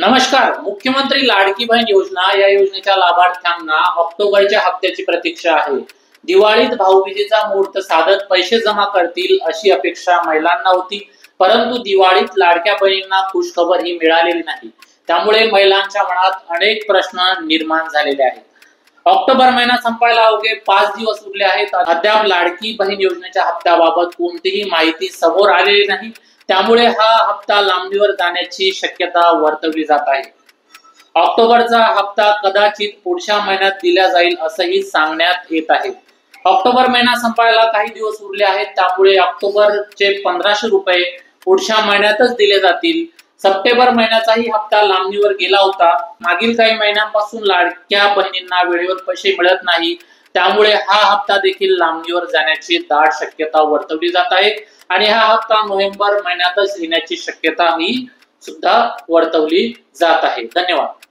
नमस्कार. मुख्यमंत्री लाडकी बहीण योजना या योजनेच्या लाभार्थ्यांना ऑक्टोबरच्या हप्त्याची प्रतीक्षा आहे. दिवाळीत भाऊबीजेचा मुहूर्त साधत पैसे जमा करतील अशी अपेक्षा महिलांना होती, परंतु दिवाळीत लाडक्या बहिणींना खुशखबर ही मिळालेली नाही. त्यामुळे महिलांच्या मनात अनेक प्रश्न निर्माण झालेले आहेत. ऑक्टोबर महिना संपायला अवघे 5 दिवस उरले आहेत. अद्याप लाडकी बहीण योजनेच्या हप्त्याबाबत कोणतीही माहिती समोर आलेली नाही. त्यामुळे हा हप्ता लांबणीवर जाण्याची शक्यता वर्तवली जात आहे. ऑक्टोबरचा हप्ता कदाचित पुढच्या महिन्यात दिला जाईल असंही सांगण्यात येत आहे. ऑक्टोबर महिना संपायला काही दिवस उरले आहेत. त्यामुळे ऑक्टोबरचे 1500 रुपये पुढच्या महिन्यातच दिले जातील. सप्टेंबर महिन्याचाही हप्ता लांबणीवर गेला होता. मागील काही महिन्यांपासून लाडक्या बहिणींना वेळेवर पैसे मिळत नाही. त्यामुळे हा हप्ता देखील लांबणीवर जाण्याची दाट शक्यता वर्तवली जात आहे आणि हा हप्ता नोव्हेंबर महिन्यातच येण्याची शक्यता ही सुद्धा वर्तवली जात आहे. धन्यवाद.